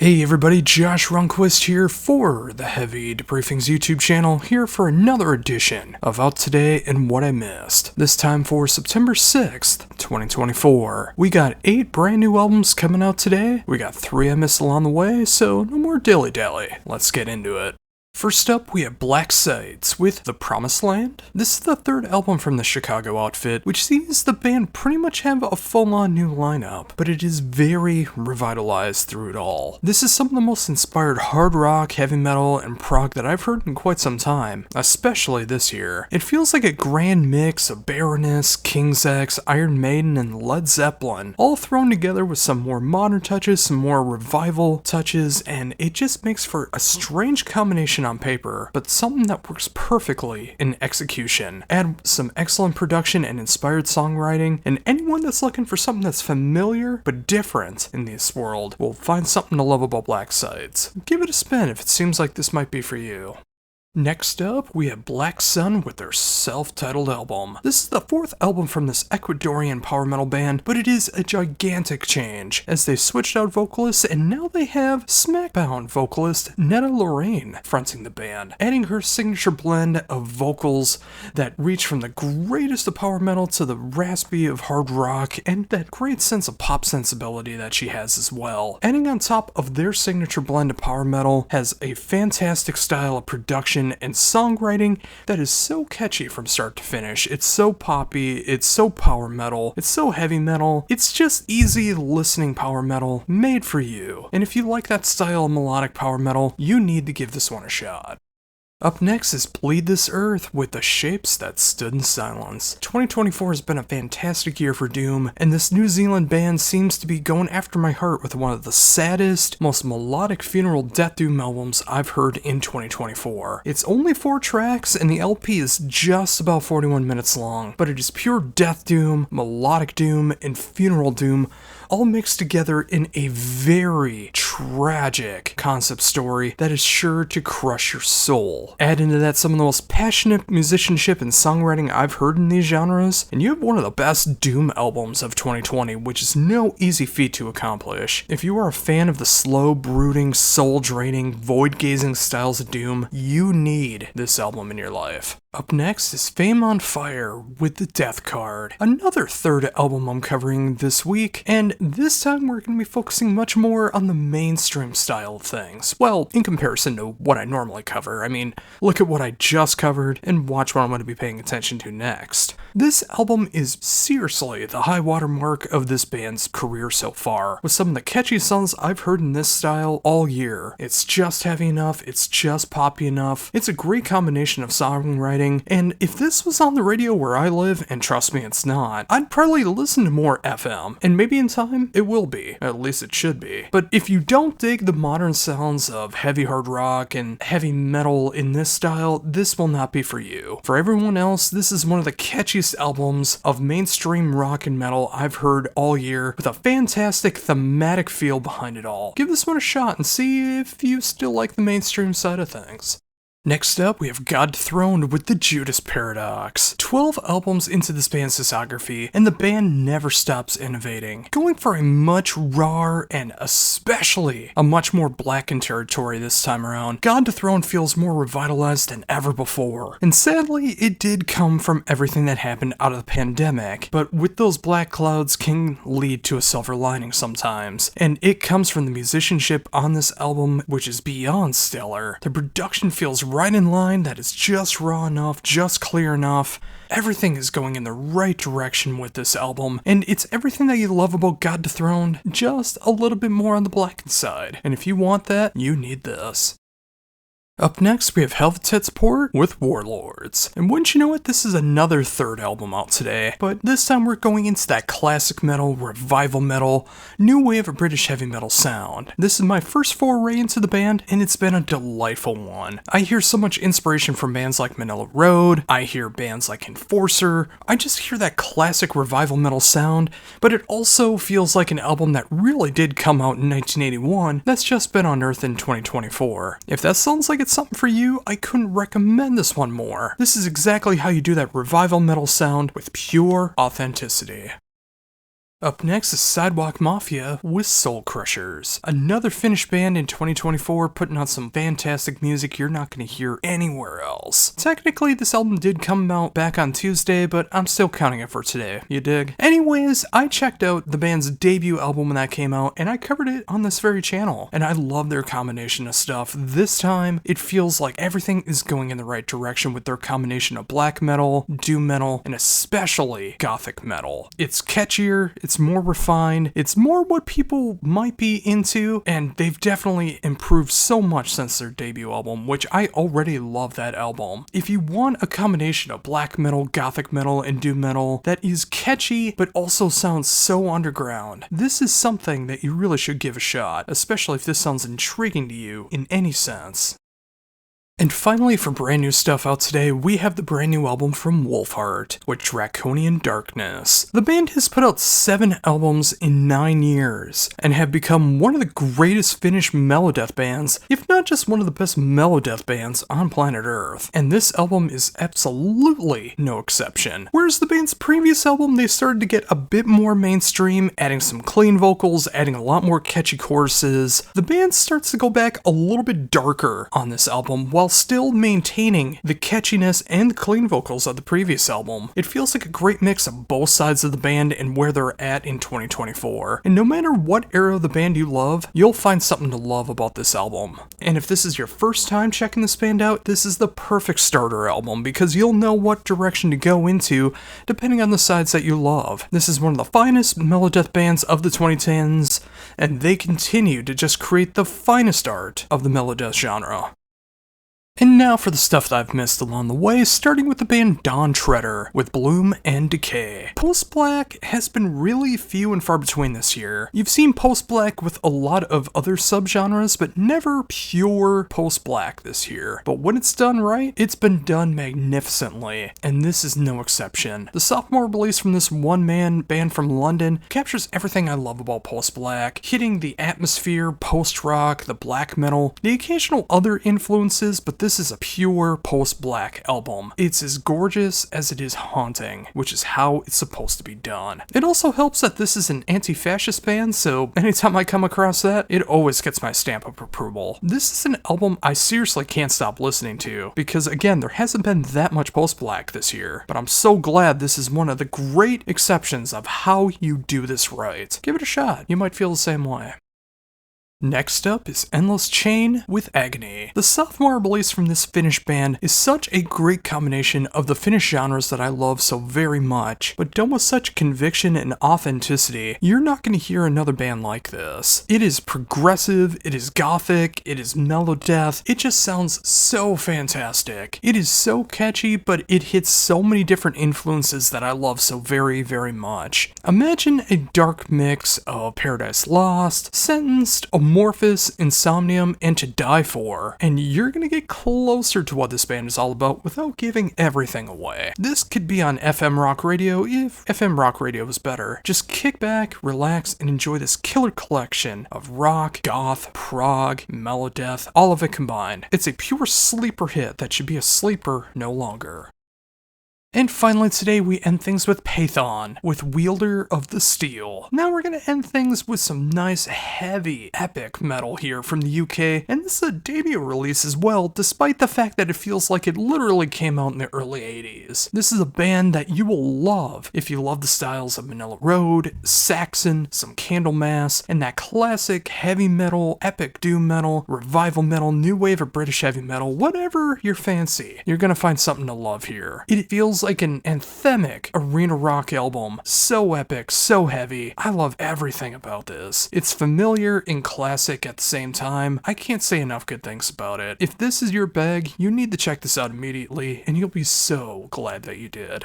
Hey everybody, Josh Runquist here for the Heavy Debriefings YouTube channel, here for another edition of Out Today and What I Missed. This time for September 6th, 2024. We got 8 brand new albums coming out today, we got 3 I missed along the way, so no more dilly-dally. Let's get into it. First up, we have Black Sites with The Promised Land. This is the 3rd album from the Chicago outfit, which sees the band pretty much have a full-on new lineup, but it is very revitalized through it all. This is some of the most inspired hard rock, heavy metal, and prog that I've heard in quite some time, especially this year. It feels like a grand mix of Baroness, King's X, Iron Maiden, and Led Zeppelin, all thrown together with some more modern touches, some more revival touches, and it just makes for a strange combination on paper, but something that works perfectly in execution. Add some excellent production and inspired songwriting, and anyone that's looking for something that's familiar but different in this world will find something to love about Black Sides. Give it a spin if it seems like this might be for you. Next up, we have Black Sun with their self-titled album. This is the 4th album from this Ecuadorian power metal band, but it is a gigantic change, as they switched out vocalists and now they have smackbound vocalist Netta Lorraine fronting the band, adding her signature blend of vocals that reach from the greatest of power metal to the raspy of hard rock, and that great sense of pop sensibility that she has as well. Adding on top of their signature blend of power metal has a fantastic style of production and songwriting that is so catchy from start to finish. It's so poppy, it's so power metal, it's so heavy metal, it's just easy listening power metal made for you. And if you like that style of melodic power metal, you need to give this one a shot. Up next is Bleed This Earth with The Shapes That Stood in Silence. 2024 has been a fantastic year for Doom, and this New Zealand band seems to be going after my heart with one of the saddest, most melodic funeral death doom albums I've heard in 2024. It's only 4 tracks, and the LP is just about 41 minutes long, but it is pure death doom, melodic doom, and funeral doom, all mixed together in a very tragic concept story that is sure to crush your soul. Add into that some of the most passionate musicianship and songwriting I've heard in these genres, and you have one of the best Doom albums of 2020, which is no easy feat to accomplish. If you are a fan of the slow, brooding, soul-draining, void-gazing styles of Doom, you need this album in your life. Up next is Fame on Fire with The Death Card, another 3rd album I'm covering this week, and this time we're going to be focusing much more on the mainstream style of things. Well, in comparison to what I normally cover. I mean, look at what I just covered and watch what I'm going to be paying attention to next. This album is seriously the high water mark of this band's career so far, with some of the catchy songs I've heard in this style all year. It's just heavy enough, it's just poppy enough, it's a great combination of songwriting, and if this was on the radio where I live, and trust me it's not, I'd probably listen to more FM, and maybe in time it will be, at least it should be. But if you don't dig the modern sounds of heavy hard rock and heavy metal in this style, this will not be for you. For everyone else, this is one of the catchiest albums of mainstream rock and metal I've heard all year, with a fantastic thematic feel behind it all. Give this one a shot and see if you still like the mainstream side of things. Next up, we have God Dethroned with The Judas Paradox. 12 albums into this band's discography, and the band never stops innovating, going for a much rawer and especially a much more blackened territory this time around. God Dethroned feels more revitalized than ever before, and sadly, it did come from everything that happened out of the pandemic, but with those black clouds can lead to a silver lining sometimes, and it comes from the musicianship on this album, which is beyond stellar. The production feels right in line, that is just raw enough, just clear enough. Everything is going in the right direction with this album, and it's everything that you love about God Dethroned, just a little bit more on the blackened side. And if you want that, you need this. Up next, we have Helvet's Port with Warlords. And wouldn't you know it, this is another 3rd album out today, but this time we're going into that classic metal, revival metal, new wave of British heavy metal sound. This is my first foray into the band, and it's been a delightful one. I hear so much inspiration from bands like Manila Road, I hear bands like Enforcer, I just hear that classic revival metal sound, but it also feels like an album that really did come out in 1981 that's just been unearthed in 2024. If that sounds like it's something for you, I couldn't recommend this one more. This is exactly how you do that revival metal sound with pure authenticity. Up next is Sidewalk Mafia with Soul Crushers, another Finnish band in 2024 putting out some fantastic music you're not going to hear anywhere else. Technically, this album did come out back on Tuesday, but I'm still counting it for today, you dig? Anyways, I checked out the band's debut album when that came out, and I covered it on this very channel, and I love their combination of stuff. This time, it feels like everything is going in the right direction with their combination of black metal, doom metal, and especially gothic metal. It's catchier, it's more refined, it's more what people might be into, and they've definitely improved so much since their debut album, which I already love that album. If you want a combination of black metal, gothic metal, and doom metal that is catchy but also sounds so underground, this is something that you really should give a shot, especially if this sounds intriguing to you in any sense. And finally, for brand new stuff out today, we have the brand new album from Wolfheart with Draconian Darkness. The band has put out 7 albums in 9 years, and have become one of the greatest Finnish melodeath bands, if not just one of the best melodeath bands on planet Earth. And this album is absolutely no exception. Whereas the band's previous album, they started to get a bit more mainstream, adding some clean vocals, adding a lot more catchy choruses. The band starts to go back a little bit darker on this album, while still maintaining the catchiness and clean vocals of the previous album. It feels like a great mix of both sides of the band and where they're at in 2024. And no matter what era of the band you love, you'll find something to love about this album. And if this is your first time checking this band out, this is the perfect starter album because you'll know what direction to go into depending on the sides that you love. This is one of the finest melodeath bands of the 2010s, and they continue to just create the finest art of the melodeath genre. And now for the stuff that I've missed along the way, starting with the band Dawn Treader with Bloom and Decay. Post-black has been really few and far between this year. You've seen post-black with a lot of other subgenres, but never pure post-black this year. But when it's done right, it's been done magnificently, and this is no exception. The sophomore release from this one-man band from London captures everything I love about post-black, hitting the atmosphere, post-rock, the black metal, the occasional other influences, but this is a pure post-black album. It's as gorgeous as it is haunting, which is how it's supposed to be done. It also helps that this is an anti-fascist band, so anytime I come across that, it always gets my stamp of approval. This is an album I seriously can't stop listening to, because again, there hasn't been that much post-black this year, but I'm so glad this is one of the great exceptions of how you do this right. Give it a shot, you might feel the same way. Next up is Endless Chain with Agony. The sophomore release from this Finnish band is such a great combination of the Finnish genres that I love so very much, but done with such conviction and authenticity. You're not going to hear another band like this. It is progressive, it is gothic, it is melodeath, it just sounds so fantastic. It is so catchy, but it hits so many different influences that I love so very, very much. Imagine a dark mix of Paradise Lost, Sentenced, Amorphous, Insomnium, and To Die For, and you're gonna get closer to what this band is all about without giving everything away. This could be on FM rock radio if FM rock radio was better. Just kick back, relax, and enjoy this killer collection of rock, goth, prog, melodeath, all of it combined. It's a pure sleeper hit that should be a sleeper no longer. And finally today we end things with Python, with Wielder of the Steel. Now we're gonna end things with some nice, heavy, epic metal here from the UK, and this is a debut release as well, despite the fact that it feels like it literally came out in the early 80s. This is a band that you will love if you love the styles of Manila Road, Saxon, some Candlemass, and that classic heavy metal, epic doom metal, revival metal, new wave of British heavy metal, whatever your fancy. You're gonna find something to love here. It feels like an anthemic arena rock album. So epic, so heavy. I love everything about this. It's familiar and classic at the same time. I can't say enough good things about it. If this is your bag, you need to check this out immediately, and you'll be so glad that you did.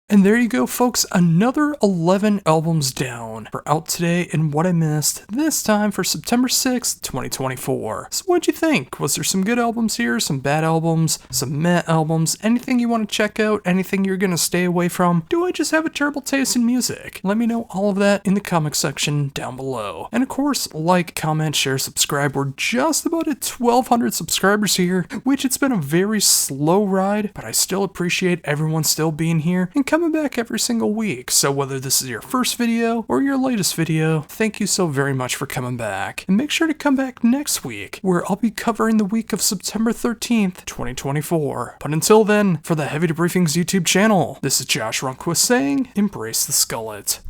And there you go, folks, another 11 albums down for Out Today and What I Missed, this time for September 6th, 2024. So what'd you think? Was there some good albums here, some bad albums, some meh albums, anything you want to check out, anything you're going to stay away from? Do I just have a terrible taste in music? Let me know all of that in the comment section down below. And of course, like, comment, share, subscribe. We're just about at 1,200 subscribers here, which it's been a very slow ride, but I still appreciate everyone still being here. And coming back every single week, so whether this is your first video or your latest video, thank you so very much for coming back. And make sure to come back next week, where I'll be covering the week of September 13th, 2024. But until then, for the Heavy Debriefings YouTube channel, this is Josh Runquist saying, embrace the skullet.